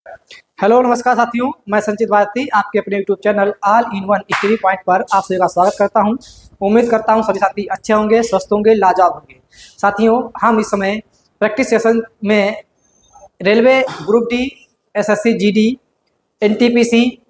Hello नमस्कार साथियों, मैं संचित भारती आपके अपने YouTube channel all in one study point पर आप सभी का स्वागत करता हूं। उम्मीद करता हूं सभी साथी अच्छे होंगे, स्वस्थ होंगे, लाजवाब होंगे। साथियों, हम इस समय प्रैक्टिस सेशन में railway group D, SSC GD, NTPC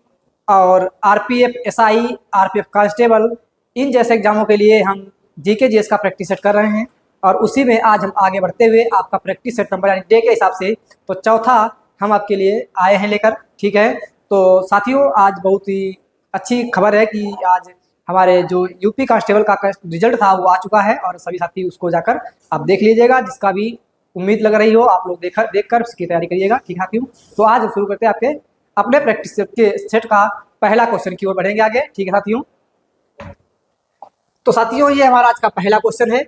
और आरपीएफ एसआई, आरपीएफ कांस्टेबल, इन जैसे एग्जामों के लिए हम जीके जीएस का प्रैक्टिस सेट कर रहे हैं। और उसी में आज हम आगे बढ़ते हुए आपका प्रैक्टिस सेट नंबर यानी डे के हिसाब से तो चौथा हम आपके लिए आए हैं लेकर। ठीक है, तो साथियों आज बहुत ही अच्छी खबर है कि आज हमारे जो यूपी कांस्टेबल का रिजल्ट था वो आ चुका है और सभी साथी उसको जाकर आप देख लीजिएगा। जिसका भी उम्मीद लग रही हो आप लोग देखकर उसकी तैयारी करिएगा। ठीक है साथियों, तो आज हम शुरू करते हैं आपके अपने प्रैक्टिस के सेट का पहला क्वेश्चन की ओर बढ़ेंगे आगे। ठीक है साथियों, तो साथियों ये हमारा आज का पहला क्वेश्चन है।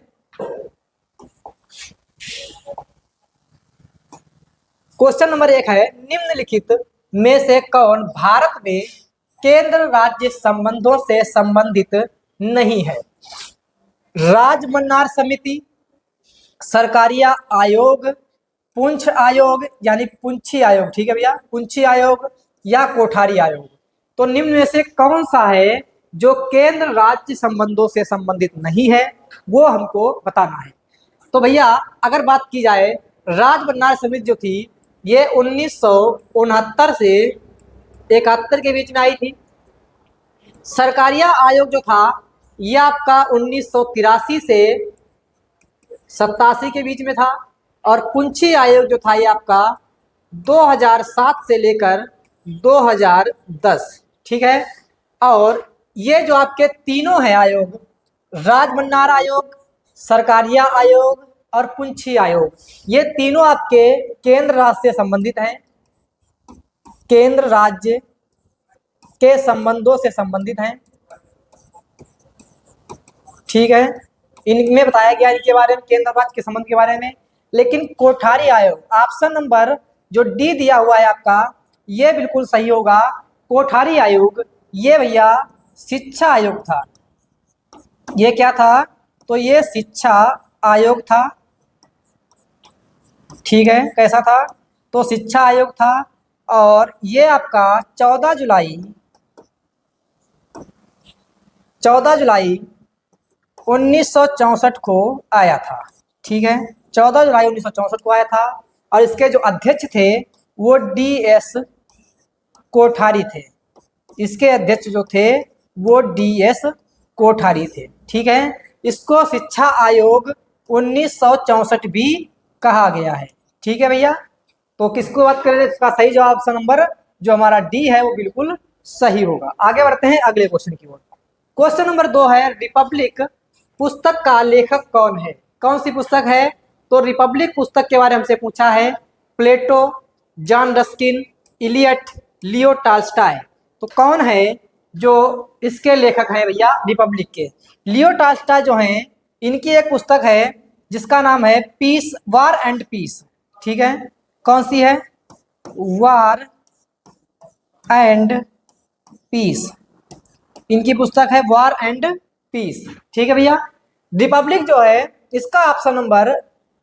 क्वेश्चन नंबर 1 है, निम्नलिखित में से कौन भारत में केंद्र राज्य संबंधों से संबंधित नहीं है? राजमन्नार समिति, सरकारिया आयोग, पुंछ आयोग यानी पुंछी आयोग, ठीक है भैया, पुंछी आयोग या कोठारी आयोग। तो निम्न में से कौन सा है जो केंद्र राज्य संबंधों से संबंधित नहीं है, वो हमको बताना है। तो भैया अगर बात की जाए, राजमन्नार समिति जो थी ये 1969 से 71 के बीच में आई थी। सरकारिया आयोग जो था ये आपका 1983 से 87 के बीच में था। और पुंछी आयोग जो था ये आपका 2007 से लेकर 2010, ठीक है। और ये जो आपके तीनों हैं आयोग, राजमन्नार आयोग, सरकारिया आयोग और पुंछी आयोग, ये तीनों आपके केंद्र राज्य से संबंधित हैं, केंद्र राज्य के संबंधों से संबंधित हैं। ठीक है, इनमें बताया गया इनके बारे में, केंद्र राज्य के संबंध के बारे में। लेकिन कोठारी आयोग, ऑप्शन नंबर जो डी दिया हुआ है आपका, ये बिल्कुल सही होगा। कोठारी आयोग ये भैया शिक्षा आयोग था। ये क्या था? तो ये शिक्षा आयोग था। ठीक है, कैसा था? तो शिक्षा आयोग था। और ये आपका 14 जुलाई 1964 को आया था। ठीक है, 14 जुलाई 1964 को आया था। और इसके जो अध्यक्ष थे वो DS कोठारी थे। इसके अध्यक्ष जो थे वो DS कोठारी थे। ठीक है, इसको शिक्षा आयोग 1964 भी कहा गया है। ठीक है भैया, तो किसको बात करें? इसका सही जवाब ऑप्शन नंबर जो हमारा डी है वो बिल्कुल सही होगा। आगे बढ़ते हैं अगले क्वेश्चन की ओर। क्वेश्चन नंबर 2 है, रिपब्लिक पुस्तक का लेखक कौन है? कौन सी पुस्तक है? तो रिपब्लिक पुस्तक के बारे में हमसे पूछा है। Plato, John Ruskin, Eliot, Leo Tolstoy. तो कौन है जो इसके लेखक हैं भैया रिपब्लिक के? लियो टॉल्स्टॉय जो हैं, इनकी एक पुस्तक है जिसका नाम है पीस, वार एंड पीस। ठीक है, कौन सी है? War and piece. इनकी पुस्तक है वार एंड पीस। ठीक है भैया, रिपब्लिक जो है इसका ऑप्शन नंबर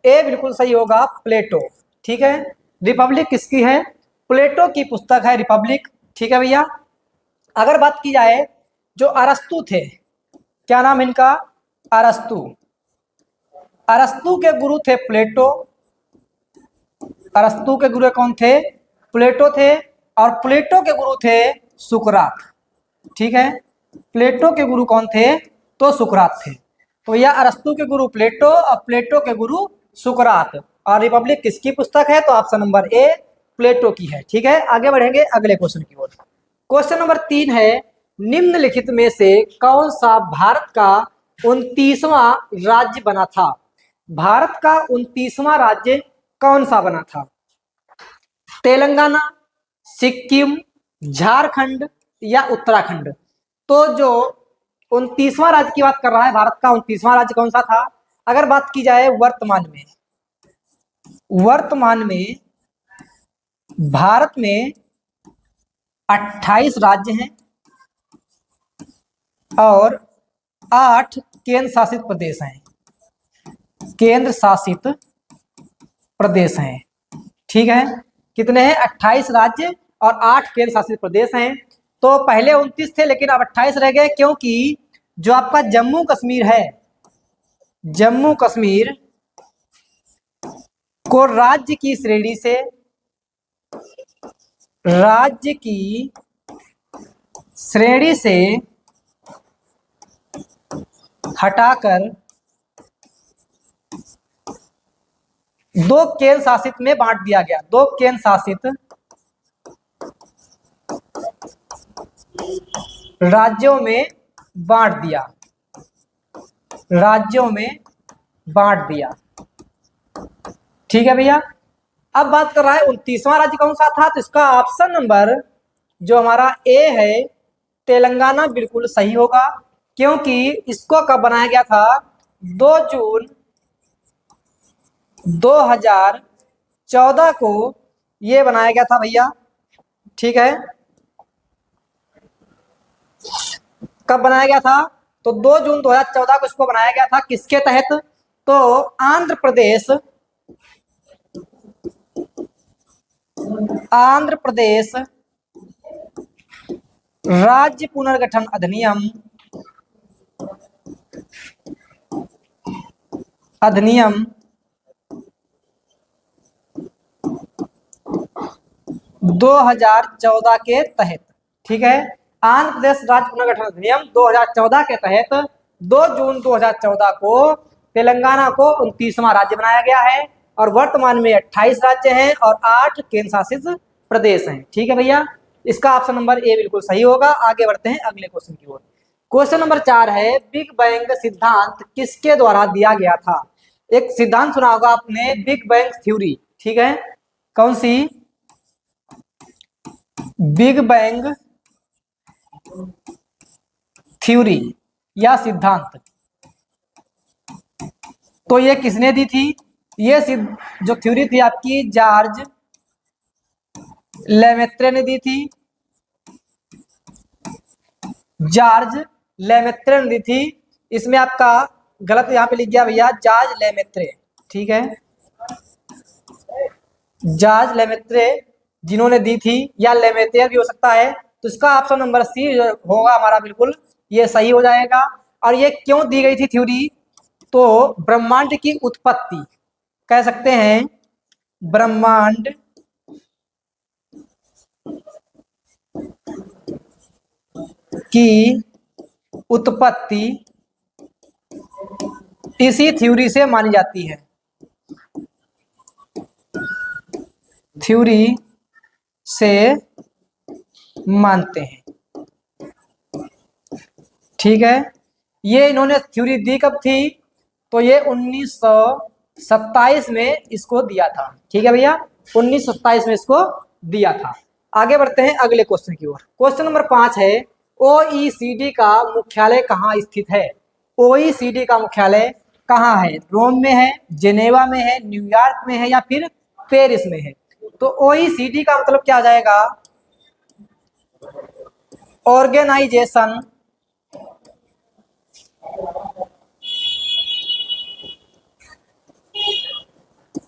ए बिल्कुल सही होगा, प्लेटो। ठीक है, रिपब्लिक किसकी है? प्लेटो की पुस्तक है रिपब्लिक। ठीक है भैया, अगर बात की जाए जो अरस्तु थे, क्या नाम है इनका? अरस्तु। अरस्तु के गुरु थे प्लेटो। अरस्तु के गुरु कौन थे? प्लेटो थे। और प्लेटो के गुरु थे सुकरात। ठीक है, प्लेटो के गुरु कौन थे? तो सुकरात थे। तो यह अरस्तु के गुरु प्लेटो और प्लेटो के गुरु सुकरात। और रिपब्लिक किसकी पुस्तक है? तो ऑप्शन नंबर ए प्लेटो की है। ठीक है, आगे बढ़ेंगे अगले क्वेश्चन की ओर। क्वेश्चन नंबर 3 है, निम्नलिखित में से कौन सा भारत का 29वां राज्य बना था? भारत का 29वां राज्य कौन सा बना था? तेलंगाना, सिक्किम, झारखंड या उत्तराखंड। तो जो 29वां राज्य की बात कर रहा है, भारत का 29वां राज्य कौन सा था? अगर बात की जाए वर्तमान में भारत में 28 राज्य हैं और 8 केंद्र शासित प्रदेश हैं। केंद्र शासित प्रदेश हैं। ठीक है, कितने हैं? 28 राज्य और 8 केंद्र शासित प्रदेश हैं। तो पहले 29 थे लेकिन अब 28 रह गए, क्योंकि जो आपका जम्मू कश्मीर है, जम्मू कश्मीर को राज्य की श्रेणी से, राज्य की श्रेणी से हटाकर 2 केंद्र शासित में बांट दिया गया। 2 केंद्र शासित राज्यों में बांट दिया, राज्यों में बांट दिया। ठीक है भैया। अब बात कर रहा है 29वां राज्य कौन सा था, तो इसका ऑप्शन नंबर जो हमारा ए है तेलंगाना बिल्कुल सही होगा, क्योंकि इसको कब बनाया गया था? 2 जून 2014 को ये बनाया गया था भैया। ठीक है, कब बनाया गया था? तो 2 जून 2014 को इसको बनाया गया था। किसके तहत? तो आंध्र प्रदेश, आंध्र प्रदेश राज्य पुनर्गठन अधिनियम, अधिनियम 2014 के तहत। ठीक है, आंध्र प्रदेश राज्य पुनर्गठन अधिनियम 2014 के तहत 2 जून 2014 को तेलंगाना को 29वां राज्य बनाया गया है, और वर्तमान में 28 राज्य हैं और 8 केंद्र शासित प्रदेश हैं। ठीक है भैया, इसका ऑप्शन नंबर ए बिल्कुल सही होगा। आगे बढ़ते हैं अगले क्वेश्चन की ओर। क्वेश्चन नंबर 4 है, बिग बैंग सिद्धांत किसके द्वारा दिया गया था? एक सिद्धांत सुना होगा आपने, बिग बैंग थ्योरी। ठीक है, कौन सी? बिग बैंग थ्योरी या सिद्धांत। तो ये किसने दी थी? ये जो थ्योरी थी आपकी जॉर्ज लेमेत्रे ने दी थी, जॉर्ज लेमेत्रे ने दी थी। इसमें आपका गलत यहाँ पे लिख गया भैया, जॉर्ज लेमेत्रे। ठीक है, जॉर्ज लेमेत्रे जिन्होंने दी थी, या लेमेत्रे भी हो सकता है। तो इसका ऑप्शन नंबर सी होगा हमारा, बिल्कुल ये सही हो जाएगा। और ये क्यों दी गई थी थ्योरी? तो ब्रह्मांड की उत्पत्ति, कह सकते हैं ब्रह्मांड की उत्पत्ति इसी थ्योरी से मानी जाती है, थ्योरी से मानते हैं। ठीक है, ये इन्होंने थ्योरी दी कब थी? तो ये 1927 में इसको दिया था। ठीक है भैया, 1927 में इसको दिया था। आगे बढ़ते हैं अगले क्वेश्चन की ओर। क्वेश्चन नंबर 5 है, ओईसीडी का मुख्यालय कहाँ स्थित है? ओईसीडी का मुख्यालय कहाँ है? रोम में है, जेनेवा में है, न्यूयॉर्क में है, या फिर पेरिस में है? तो ओईसीडी का मतलब क्या आ जाएगा? Organisation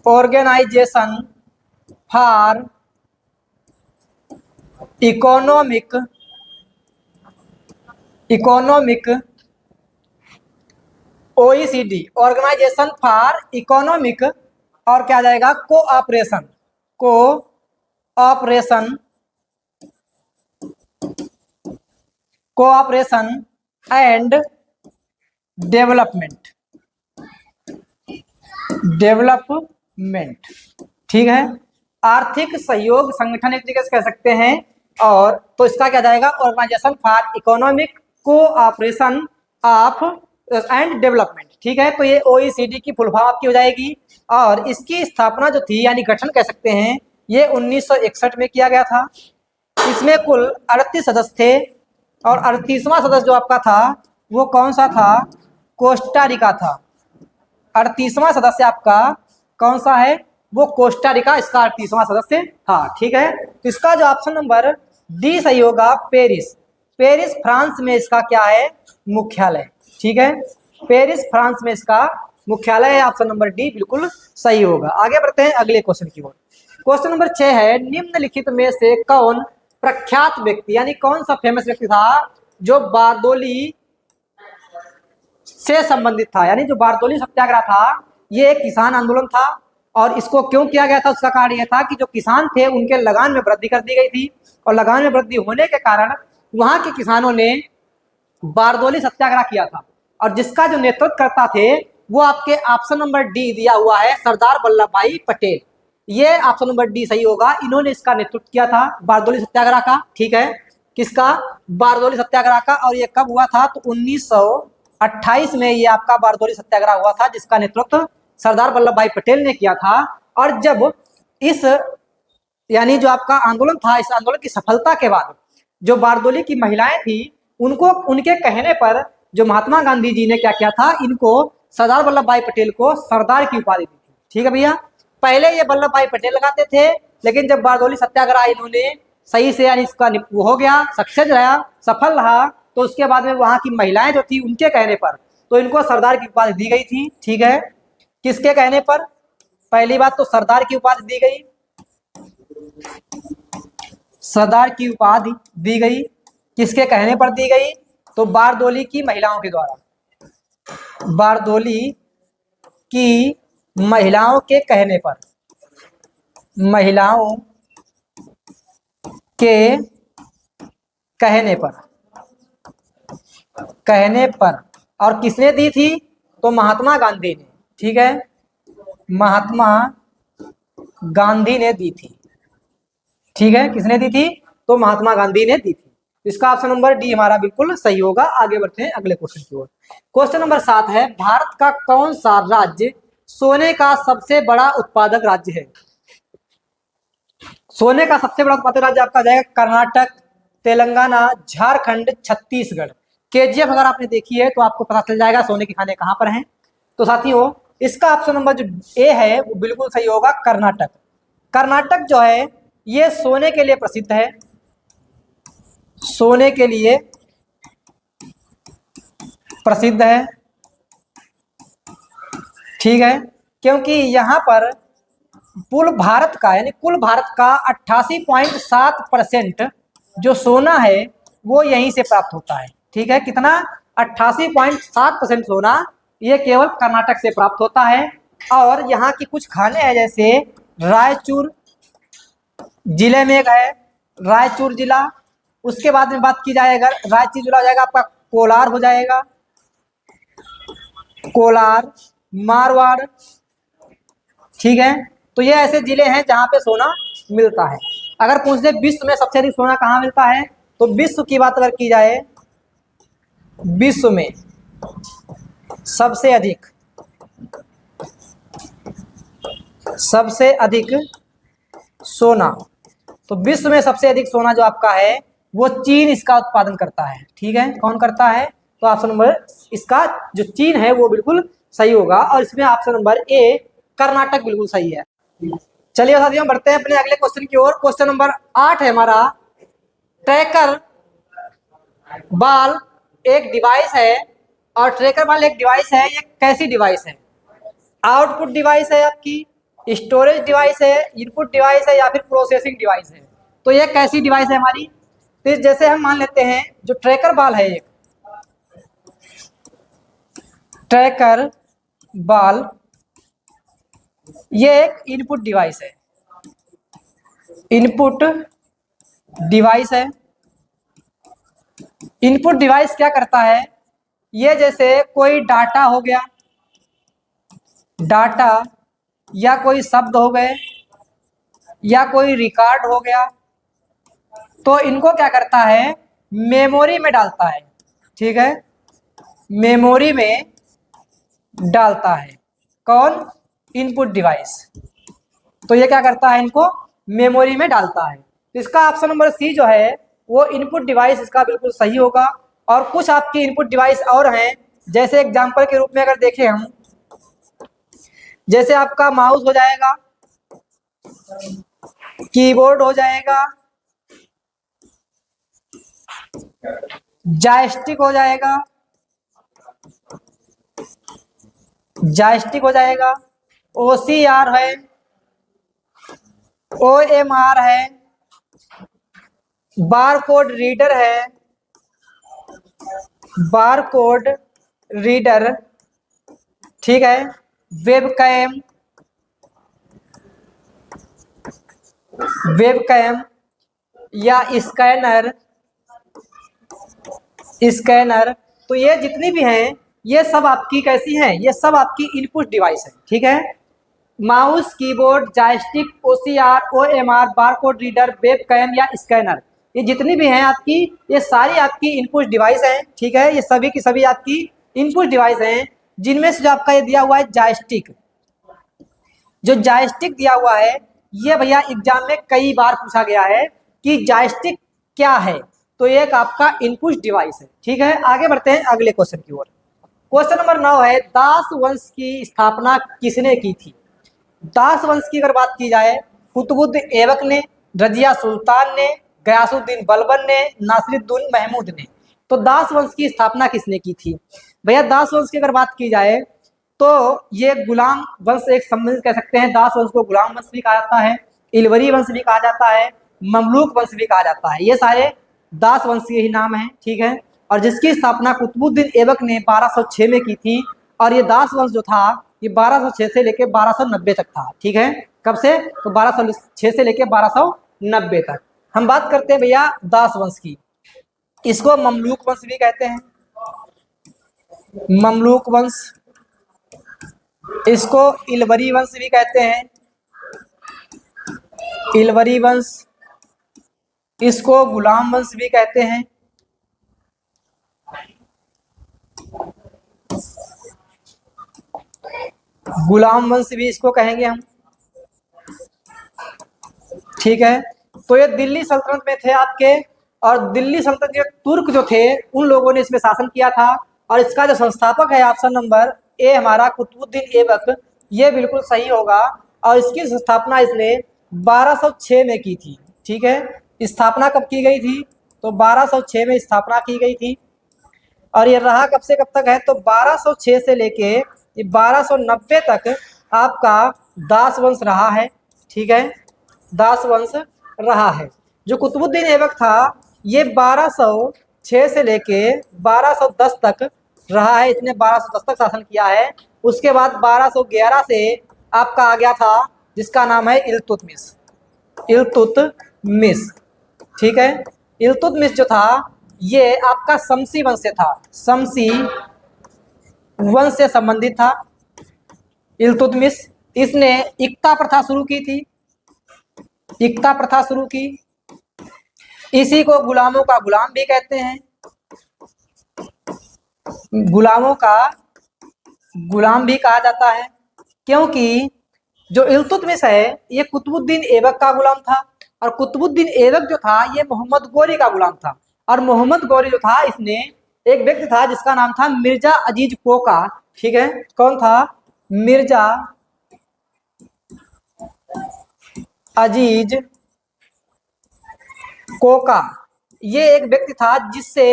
organisation for economic OECD, organisation for economic, और क्या आ जाएगा? Cooperation, cooperation and development. ठीक है, आर्थिक सहयोग संगठन एक तरीके से कह सकते हैं। और तो इसका क्या जाएगा? Organisation for economic cooperation of and development. ठीक है, तो ये ओईसीडी की फुल फॉर्म आपकी हो जाएगी। और इसकी स्थापना जो थी, यानी गठन कह सकते हैं, ये 1961 में किया गया था। इसमें कुल 38 सदस्य थे, और 38वां सदस्य जो आपका था वो कौन सा था? कोस्टा रिका था। 38वां सदस्य आपका कौन सा है? वो कोस्टा रिका इसका 38वां सदस्य था। ठीक है, तो इसका जो ऑप्शन नंबर डी सही होगा, पेरिस। पेरिस फ्रांस में इसका क्या है? मुख्यालय। ठीक है, पेरिस फ्रांस में इसका मुख्यालय है। ऑप्शन नंबर डी बिल्कुल सही होगा। आगे बढ़ते हैं अगले क्वेश्चन की ओर। क्वेश्चन नंबर 6 है, निम्नलिखित में से कौन प्रख्यात व्यक्ति, यानी कौन सा फेमस व्यक्ति था जो बारदोली से संबंधित था। यानी जो बारदोली सत्याग्रह था ये एक किसान आंदोलन था, और इसको क्यों किया गया था उसका कारण यह था कि जो किसान थे उनके लगान में वृद्धि कर दी गई थी, और लगान में वृद्धि होने के कारण वहां के किसानों ने बारदोली सत्याग्रह किया था। और जिसका जो नेतृत्व करता थे वो आपके ऑप्शन नंबर डी दिया हुआ है, सरदार वल्लभ भाई पटेल। ये ऑप्शन नंबर डी सही होगा। इन्होंने इसका नेतृत्व किया था बारदोली सत्याग्रह का। ठीक है, किसका? बारदोली सत्याग्रह का। और ये कब हुआ था? तो 1928 में ये आपका बारदोली सत्याग्रह हुआ था, जिसका नेतृत्व सरदार वल्लभ भाई पटेल ने किया था। और जब इस यानी जो आपका आंदोलन था, इस आंदोलन की सफलता के बाद जो बारदोली की महिलाएं थी उनको उनके कहने पर जो महात्मा गांधी जी ने क्या किया था, इनको सरदार वल्लभ भाई पटेल को सरदार की उपाधि दी थी। ठीक है भैया, पहले ये वल्लभ भाई पटेल लगाते थे, लेकिन जब बारदोली सत्याग्रह इन्होंने सही से यानी इसका वो हो गया, सक्सेस रहा, सफल रहा, तो उसके बाद में वहां की महिलाएं जो थी उनके कहने पर तो इनको सरदार की उपाधि दी गई थी। ठीक है, किसके कहने पर? पहली बात तो सरदार की उपाधि दी गई, सरदार की उपाधि दी गई। किसके कहने पर दी गई? तो बारदोली की महिलाओं के द्वारा, बारदोली की महिलाओं के कहने पर, महिलाओं के कहने पर, कहने पर। और किसने दी थी? तो महात्मा गांधी ने। ठीक है, महात्मा गांधी ने दी थी। ठीक है, किसने दी थी? तो महात्मा गांधी ने दी थी। इसका ऑप्शन नंबर डी हमारा बिल्कुल सही होगा। आगे बढ़ते हैं अगले क्वेश्चन की ओर। क्वेश्चन नंबर 7 है, भारत का कौन सा राज्य सोने का सबसे बड़ा उत्पादक राज्य है? सोने का सबसे बड़ा उत्पादक राज्य आपका जाएगा कर्नाटक, तेलंगाना, झारखंड, छत्तीसगढ़। केजीएफ अगर आपने देखी है तो आपको पता चल जाएगा सोने के खाने कहां पर हैं। तो साथियों इसका ऑप्शन नंबर जो ए है वो बिल्कुल सही होगा, कर्नाटक। कर्नाटक जो है ये सोने के लिए प्रसिद्ध है, सोने के लिए प्रसिद्ध है। ठीक है, क्योंकि यहाँ पर कुल भारत का यानी कुल भारत का 88.7% जो सोना है वो यहीं से प्राप्त होता है। ठीक है, कितना? 88.7% सोना ये केवल कर्नाटक से प्राप्त होता है। और यहाँ की कुछ खाने हैं, जैसे रायचूर जिले में एक है, रायचूर जिला। उसके बाद में बात की जाए अगर रायचूर जिला हो जाएगा आपका कोलार हो जाएगा, कोलार, मारवाड़। ठीक है, तो ये ऐसे जिले हैं जहां पे सोना मिलता है। अगर पूछ दे विश्व में सबसे अधिक सोना कहाँ मिलता है, तो विश्व की बात अगर की जाए, विश्व में सबसे अधिक सोना, तो विश्व में सबसे अधिक सोना जो आपका है वो चीन इसका उत्पादन करता है। ठीक है, कौन करता है? तो ऑप्शन नंबर इसका जो चीन है वो बिल्कुल सही होगा। और इसमें ऑप्शन नंबर ए कर्नाटक बिल्कुल सही है। चलिए साथियों बढ़ते हैं अपने अगले क्वेश्चन की ओर। क्वेश्चन नंबर 8 है हमारा, ट्रैकर बॉल एक डिवाइस है, और ट्रैकर बॉल एक डिवाइस है, ये कैसी डिवाइस है? आउटपुट डिवाइस है आपकी, स्टोरेज डिवाइस है, इनपुट डिवाइस है, या फिर प्रोसेसिंग डिवाइस है? तो ये कैसी डिवाइस है हमारी? तो जैसे हम मान लेते हैं जो ट्रैकर बॉल है, एक ट्रैकर बॉल ये एक इनपुट डिवाइस है, इनपुट डिवाइस है। इनपुट डिवाइस क्या करता है? ये जैसे कोई डाटा हो गया, डाटा या कोई शब्द हो गए या कोई रिकॉर्ड हो गया, तो इनको क्या करता है? मेमोरी में डालता है। ठीक है, मेमोरी में डालता है। कौन? Input device. तो ये क्या करता है? इनको मेमोरी में डालता है। इसका ऑप्शन नंबर सी जो है वो इनपुट डिवाइस इसका बिल्कुल सही होगा। और कुछ आपकी इनपुट डिवाइस और हैं, जैसे एग्जांपल के रूप में अगर देखें हम, जैसे आपका माउस हो जाएगा, कीबोर्ड हो जाएगा, जॉयस्टिक हो जाएगा, जॉयस्टिक हो जाएगा, ओसीआर है, OMR है, बारकोड रीडर है, बारकोड रीडर, ठीक है, वेबकैम, वेबकैम या स्कैनर, स्कैनर। तो ये जितनी भी हैं ये सब आपकी कैसी हैं, ये सब आपकी इनपुट डिवाइस है, ठीक है। Mouse, keyboard, joystick, OCR, OMR, barcode reader, webcam या स्कैनर, ये जितनी भी हैं आपकी, ये सारी आपकी इनपुट डिवाइस हैं, ठीक है। ये सभी की सभी आपकी इनपुट डिवाइस हैं, जिनमें से जो आपका ये दिया हुआ है जॉयस्टिक, जो जॉयस्टिक दिया हुआ है, ये भैया एग्जाम में कई बार पूछा गया है कि जॉयस्टिक क्या है। तो ये एक आपका इनपुट डिवाइस है, ठीक है। आगे बढ़ते हैं अगले क्वेश्चन की ओर। क्वेश्चन नंबर 9 है, दास वंश की स्थापना किसने की थी। दास वंश की अगर बात की जाए, कुतुबुद्दीन ऐबक ने, रजिया सुल्तान ने, गयासुद्दीन बलबन ने, नासिरुद्दीन महमूद ने। तो दास वंश की स्थापना किसने की थी। भैया दास वंश की अगर बात की जाए तो ये गुलाम वंश एक सम्मिलित कह सकते हैं। दास वंश को गुलाम वंश भी कहा जाता है, इलवरी वंश भी कहा जाता है, ममलूक वंश भी कहा जाता है। ये सारे दास वंश के ही नाम हैं, ठीक है। और जिसकी स्थापना कुतुबुद्दीन ऐबक ने 1206 में की थी। और ये दास वंश जो था ये 1206 से लेकर 1290 तक था, ठीक है। कब से, तो 1206 से लेकर 1290 तक। हम बात करते हैं भैया दास वंश की। इसको ममलूक वंश भी कहते हैं, ममलूक वंश। इसको इलवरी वंश भी कहते हैं, इलवरी वंश। इसको गुलाम वंश भी कहते हैं, गुलाम वंश भी इसको कहेंगे हम, ठीक है। तो ये दिल्ली सल्तनत में थे आपके, और दिल्ली सल्तनत के तुर्क जो थे उन लोगों ने इसमें शासन किया था। और इसका जो संस्थापक है ऑप्शन नंबर ए हमारा कुतुबुद्दीन ऐबक, ये बिल्कुल सही होगा। और इसकी स्थापना इसने 1206 में की थी, ठीक है। स्थापना कब की गई थी, तो 1206 में स्थापना की गई थी। और ये रहा कब से कब तक है, तो 1206 से लेके ये 1290 तक आपका दास वंश रहा है, ठीक है। दास वंश रहा है। जो कुतुबुद्दीन ऐबक था ये 1206 से लेके 1210 तक रहा है, इसने 1210 तक शासन किया है। उसके बाद 1211 से आपका आ गया था जिसका नाम है इल्तुतमिश, इल्तुतमिश, ठीक है। इल्तुतमिश जो था ये आपका शमसी वंश से था, शमसी वंश से संबंधित था इल्तुतमिश। इसने इक्ता प्रथा शुरू की थी, इक्ता प्रथा शुरू की। इसी को गुलामों का गुलाम भी कहते हैं, गुलामों का गुलाम भी कहा जाता है। क्योंकि जो इल्तुतमिश है ये कुतुबुद्दीन ऐबक का गुलाम था, और कुतुबुद्दीन ऐबक जो था ये मोहम्मद गौरी का गुलाम था। और मोहम्मद गौरी जो था इसने, एक व्यक्ति था जिसका नाम था मिर्जा अजीज कोका, ठीक है। कौन था, मिर्जा अजीज कोका। ये एक व्यक्ति था जिससे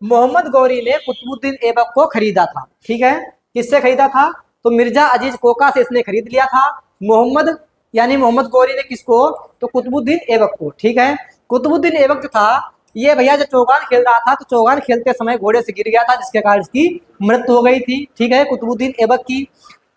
मोहम्मद गौरी ने कुतुबुद्दीन ऐबक को खरीदा था, ठीक है। किससे खरीदा था, तो मिर्जा अजीज कोका से इसने खरीद लिया था। मोहम्मद यानी मोहम्मद गौरी ने किसको, तो कुतुबुद्दीन ऐबक को, ठीक है। कुतुबुद्दीन ऐबक जो था ये भैया जब चौगान खेल रहा था तो चौगान खेलते समय घोड़े से गिर गया था, जिसके कारण इसकी मृत्यु हो गई थी, ठीक है, कुतुबुद्दीन ऐबक की।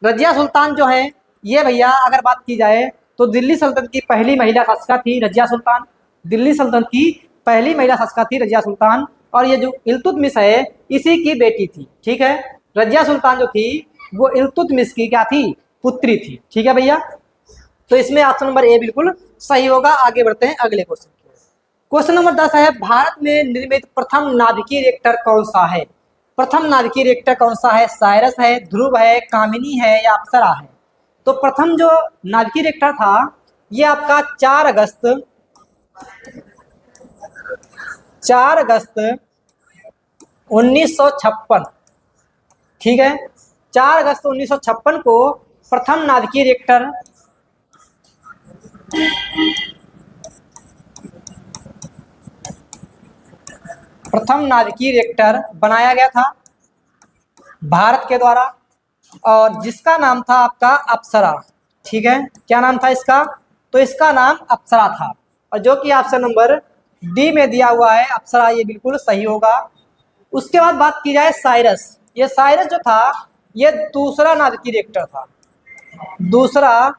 रजिया सुल्तान जो है ये भैया अगर बात की जाए तो दिल्ली सल्तनत की पहली महिला शासिका थी रजिया सुल्तान, दिल्ली सल्तनत की पहली महिला शासिका थी रजिया सुल्तान। और ये जो इल्तुतमिश है इसी की बेटी थी, ठीक है। रजिया सुल्तान जो थी वो इल्तुतमिश की क्या थी, पुत्री थी, ठीक है भैया। तो इसमें ऑप्शन नंबर ए बिल्कुल सही होगा। आगे बढ़ते हैं अगले क्वेश्चन की। क्वेश्चन नंबर 10 है, भारत में निर्मित प्रथम नाभिकीय रिएक्टर कौन सा है। प्रथम नाभिकीय रिएक्टर कौन सा है, साइरस है, ध्रुव है, कामिनी है या अप्सरा है। तो प्रथम जो नाभिकीय रिएक्टर था ये आपका 4 अगस्त 1956, ठीक है। 4 अगस्त 1956 को प्रथम नाभिकीय रिएक्टर बनाया गया था भारत के द्वारा, और जिसका नाम था आपका अप्सरा, ठीक है। क्या नाम था इसका, तो इसका नाम अप्सरा था, और जो कि ऑप्शन नंबर डी में दिया हुआ है अप्सरा, ये बिल्कुल सही होगा। उसके बाद बात की जाए साइरस, ये साइरस जो था ये दूसरा नाभिकीय रिएक्टर था, दूसरा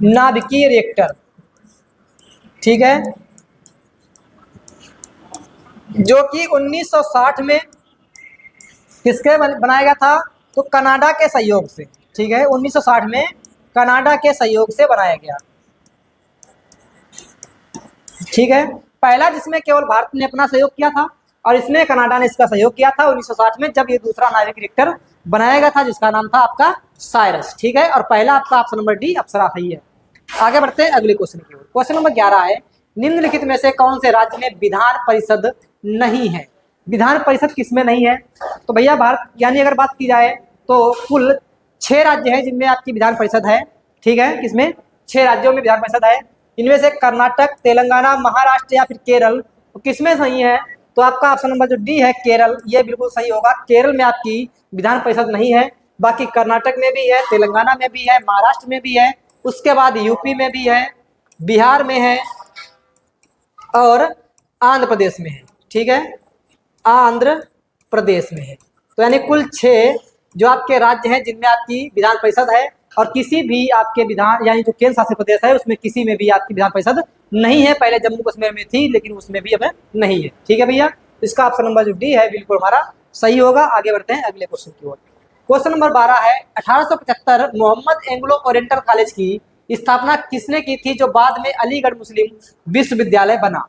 नाभिकीय रिएक्टर, ठीक है, जो कि 1960 में किसके बनाया गया था, तो कनाडा के सहयोग से, ठीक है, 1960 में कनाडा के सहयोग से बनाया गया, ठीक है। पहला जिसमें केवल भारत ने अपना सहयोग किया था, और इसमें कनाडा ने इसका सहयोग किया था 1960 में, जब ये दूसरा नाभिक रिएक्टर बनाया गया था जिसका नाम था आपका साइरस, ठीक है। और पहला आपका ऑप्शन नंबर डी अप्सरा सही है। आगे बढ़ते हैं अगले क्वेश्चन की ओर। क्वेश्चन नंबर 11 है, निम्नलिखित में से कौन से राज्य में विधान परिषद नहीं है। विधान परिषद किसमें नहीं है, तो भैया भारत यानी अगर बात की जाए तो कुल 6 राज्य है जिनमें आपकी विधान परिषद है, ठीक है, किसमें 6 राज्यों में विधान परिषद है। इनमें से कर्नाटक, तेलंगाना, महाराष्ट्र या फिर केरल, तो किसमें सही है, तो आपका ऑप्शन नंबर जो डी है केरल, ये बिल्कुल सही होगा। केरल में आपकी विधान परिषद नहीं है, बाकी कर्नाटक में भी है, तेलंगाना में भी है, महाराष्ट्र में भी है, उसके बाद यूपी में भी है, बिहार में है और आंध्र प्रदेश में है, ठीक है, आंध्र प्रदेश में है। तो यानी कुल 6 जो आपके राज्य हैं जिनमें आपकी विधान परिषद है, और किसी भी आपके विधान यानी जो केंद्र शासित प्रदेश है उसमें किसी में भी आपकी विधान परिषद नहीं है। पहले जम्मू कश्मीर में थी लेकिन उसमें भी अब नहीं है, ठीक है भैया। इसका ऑप्शन नंबर जो डी है बिल्कुल हमारा सही होगा। आगे बढ़ते हैं अगले क्वेश्चन की ओर। क्वेश्चन नंबर 12 है, 1875 मोहम्मद एंग्लो ओरिएंटल कॉलेज की स्थापना किसने की थी, जो बाद में अलीगढ़ मुस्लिम विश्वविद्यालय बना।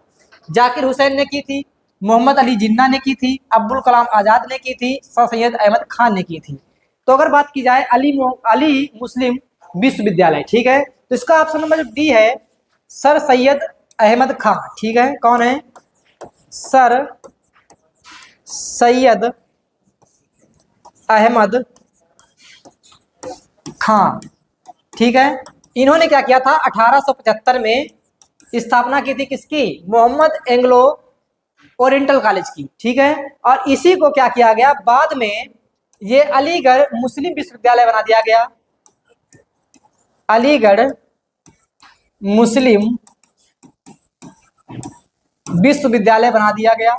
जाकिर हुसैन ने की थी, मोहम्मद अली जिन्ना ने की थी, अब्दुल कलाम आजाद ने की थी, सर सैयद अहमद खान ने की थी। तो अगर बात की जाए अली मुस्लिम विश्वविद्यालय, ठीक है, तो इसका ऑप्शन नंबर जो डी है सर सैयद अहमद खान, ठीक है, कौन है, सर सैयद अहमद खान, ठीक है। इन्होंने क्या किया था, 1875 में स्थापना की थी किसकी, मोहम्मद एंग्लो ओरिएंटल कॉलेज की, ठीक है। और इसी को क्या किया गया, बाद में ये अलीगढ़ मुस्लिम विश्वविद्यालय बना दिया गया, अलीगढ़ मुस्लिम विश्वविद्यालय बना दिया गया।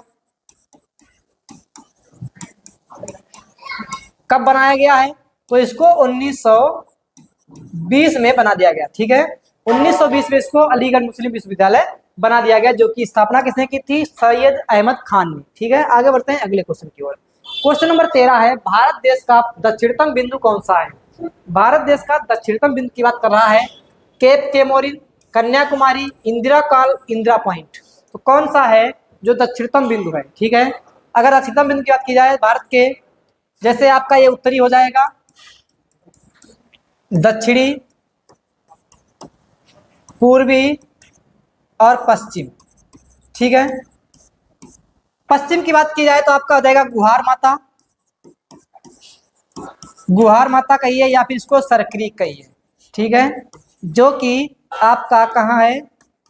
कब बनाया गया है, तो इसको 1920 में बना दिया गया, ठीक है, 1920 में इसको अलीगढ़ मुस्लिम विश्वविद्यालय बना दिया गया, जो कि स्थापना किसने की थी, सैयद अहमद खान ने, ठीक है। आगे बढ़ते हैं अगले क्वेश्चन की ओर। क्वेश्चन नंबर 13 है, भारत देश का दक्षिणतम बिंदु कौन सा है। भारत देश का दक्षिणतम बिंदु की बात कर रहा है, Cape Comorin, Kanyakumari, Indira col, Indira point, तो कौन सा है जो दक्षिणतम बिंदु है, ठीक है। अगर दक्षिणतम बिंदु की बात की जाए भारत के, जैसे आपका ये उत्तरी हो जाएगा, दक्षिणी, पूर्वी और पश्चिम, ठीक है। पश्चिम की बात की जाए तो आपका हो जाएगा गुहार माता, गुहार माता कहिए या फिर इसको सरक्रीक कहिए, ठीक है, जो कि आपका कहाँ है,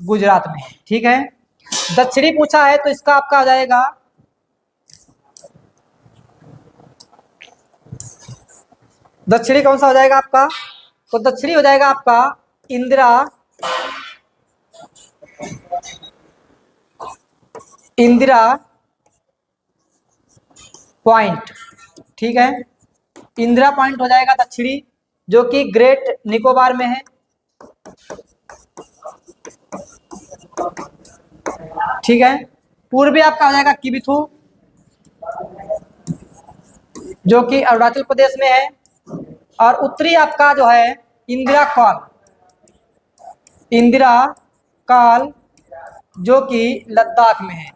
गुजरात में है, ठीक है। दक्षिणी पूछा है तो इसका आपका हो जाएगा दक्षिणी कौन सा हो जाएगा आपका, तो दक्षिणी हो जाएगा आपका इंदिरा पॉइंट, ठीक है, इंदिरा पॉइंट हो जाएगा दक्षिणी, जो कि ग्रेट निकोबार में है, ठीक है। पूर्वी आपका हो जाएगा किबिथु, जो कि अरुणाचल प्रदेश में है, और उत्तरी आपका जो है इंदिरा कॉल, जो कि लद्दाख में है,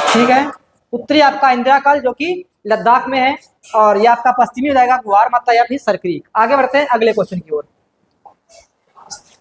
ठीक है। उत्तरी आपका इंदिरा कॉल जो कि लद्दाख में है, और ये आपका पश्चिमी हो जाएगा गुहार माता या फिर सरक्रीक। आगे बढ़ते हैं अगले क्वेश्चन की ओर।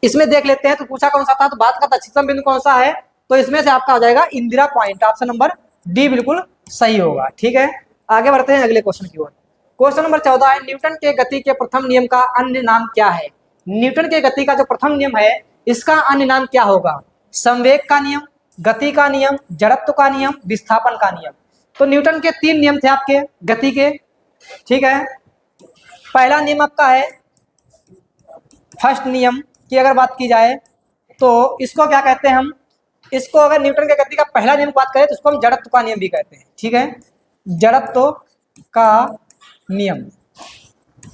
इसमें देख लेते हैं, तो पूछा कौन सा था, तो भारत का दक्षिणतम बिंदु कौन सा है, तो इसमें से आपका हो जाएगा Indira point, option number D बिल्कुल सही होगा, ठीक है। आगे बढ़ते हैं अगले क्वेश्चन की ओर। क्वेश्चन नंबर 14 है, न्यूटन के गति के प्रथम नियम का अन्य नाम क्या है। न्यूटन के गति का जो प्रथम नियम है इसका अन्य नाम क्या होगा, संवेग का नियम, गति का नियम, जड़त्व का नियम, विस्थापन का नियम। तो न्यूटन के 3 नियम थे आपके गति के, ठीक है। पहला नियम आपका है फर्स्ट नियम की अगर बात की जाए तो इसको क्या कहते हैं हम, इसको अगर न्यूटन के गति का पहला नियम की बात करें तो इसको हम जड़त्व का नियम भी कहते हैं। ठीक है, जड़त्व का नियम।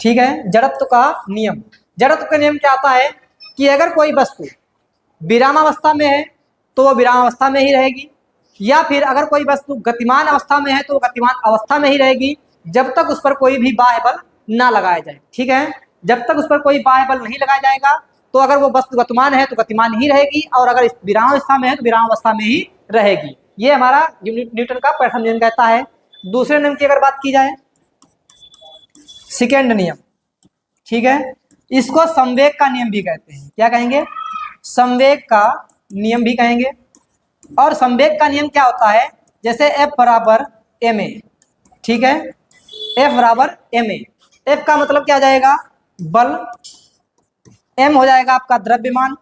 ठीक है, जड़त्व का नियम। जड़त्व का नियम क्या होता है कि अगर कोई वस्तु विरामावस्था में है तो वो विरामावस्था में ही रहेगी, या फिर अगर कोई वस्तु गतिमान अवस्था में है तो वो गतिमान अवस्था में ही रहेगी जब तक उस पर कोई भी बाह्य बल ना लगाया जाए। ठीक है, जब तक उस पर कोई बाह्य बल नहीं लगाया जाएगा तो अगर वो वस्तु गतिमान है तो गतिमान ही रहेगी, और अगर इस विरामावस्था में है तो विरामावस्था में ही रहेगी। ये हमारा न्यूटन का प्रथम नियम कहता है। दूसरे नियम की अगर बात की जाए, सेकेंड नियम। ठीक है, इसको संवेग का नियम भी कहते हैं। क्या कहेंगे? संवेग का नियम भी कहेंगे। और संवेग का नियम क्या होता है, जैसे F बराबर ma। ठीक है, F बराबर ma। F का मतलब क्या आ जाएगा? बल। m हो जाएगा आपका द्रव्यमान,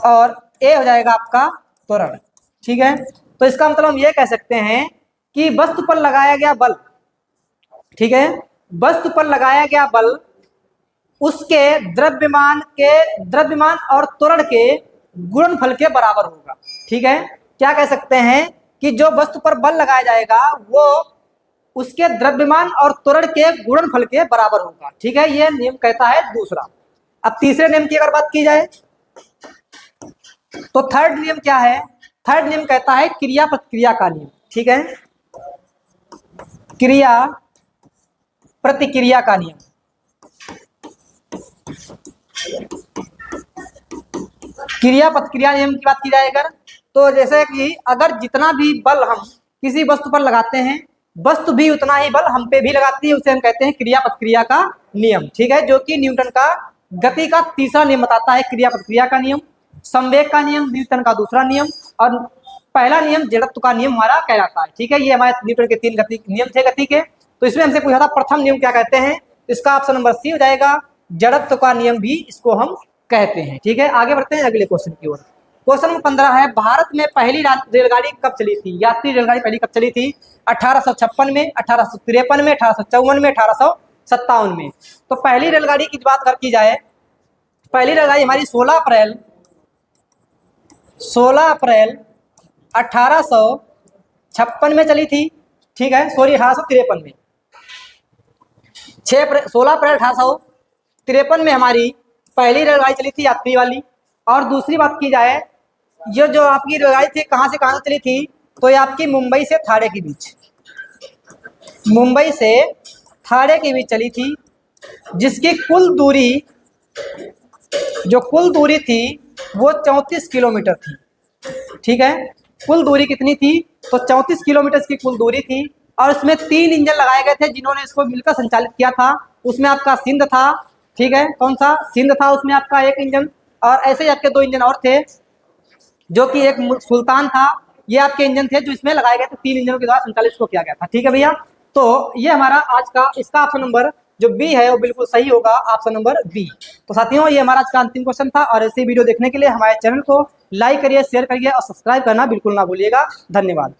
और a हो जाएगा आपका त्वरण। ठीक है, तो इसका मतलब हम ये कह सकते हैं कि वस्तु पर लगाया गया बल, ठीक है, वस्तु पर लगाया गया बल उसके द्रव्यमान और त्वरण के गुणनफल के बराबर होगा। ठीक है, क्या कह सकते हैं कि जो वस्तु पर बल लगाया जाएगा वो उसके द्रव्यमान और त्वरण के गुणनफल के बराबर होगा। ठीक है, ये नियम कहता है दूसरा। अब तीसरे नियम की अगर बात की जाए तो थर्ड नियम क्या है? थर्ड नियम कहता है क्रिया प्रतिक्रिया का नियम। ठीक है, क्रिया प्रतिक्रिया का नियम। क्रिया प्रतिक्रिया नियम की बात की जाए अगर, तो जैसे कि अगर जितना भी बल हम किसी वस्तु पर लगाते हैं, वस्तु भी उतना ही बल हम पे भी लगाती है, उसे हम कहते हैं क्रिया प्रतिक्रिया का नियम। ठीक है, जो कि न्यूटन का गति का तीसरा नियम बताता है, क्रिया प्रतिक्रिया का नियम। संवेग का नियम न्यूटन का दूसरा नियम, और पहला नियम जड़त्व का नियम हमारा कहलाता है। ठीक है, ये हमारे न्यूटन के 3 नियम थे गति के। तो इसमें हमसे पूछा था प्रथम नियम क्या कहते हैं, इसका ऑप्शन नंबर सी हो जाएगा, जड़त्व का नियम भी इसको हम कहते हैं। ठीक है, आगे बढ़ते हैं अगले क्वेश्चन की ओर। क्वेश्चन नंबर 15 है, भारत में पहली रेलगाड़ी कब चली थी? यात्री रेलगाड़ी पहली कब चली थी? 1856 में, 1853 में, 1854 में, 1857 में। तो पहली रेलगाड़ी की बात की जाए, पहली रेलगाड़ी हमारी 16 अप्रैल 1856 में चली थी। ठीक है, सॉरी 1853 में। 16 अप्रैल 1853 में हमारी पहली रेलगाड़ी चली थी यात्री वाली। और दूसरी बात की जाए, ये जो आपकी रेलगाड़ी थी कहाँ से कहाँ चली थी, तो ये आपकी मुंबई से थाने के बीच, मुंबई से थाने के बीच चली थी, जिसकी कुल दूरी थी वो 34 किलोमीटर थी। ठीक है, कुल दूरी कितनी थी? तो 34 किलोमीटर की कुल दूरी थी। और इसमें 3 इंजन लगाए गए थे जिन्होंने इसको मिलकर संचालित किया था। उसमें आपका सिंध था, ठीक है, कौन सा? सिंध था, उसमें आपका एक इंजन, और ऐसे ही आपके 2 इंजन और थे, जो कि एक सुल्तान था। ये आपके इंजन थे जो इसमें लगाए गए थे, 3 इंजनों के द्वारा संचालित इसको किया गया था। ठीक है भैया, तो ये हमारा आज का इसका ऑप्शन नंबर जो बी है वो बिल्कुल सही होगा, ऑप्शन नंबर बी। तो साथियों, ये हमारा आज का अंतिम क्वेश्चन था, और ऐसी वीडियो देखने के लिए हमारे चैनल को लाइक करिए, शेयर करिए और सब्सक्राइब करना बिल्कुल ना भूलिएगा। धन्यवाद।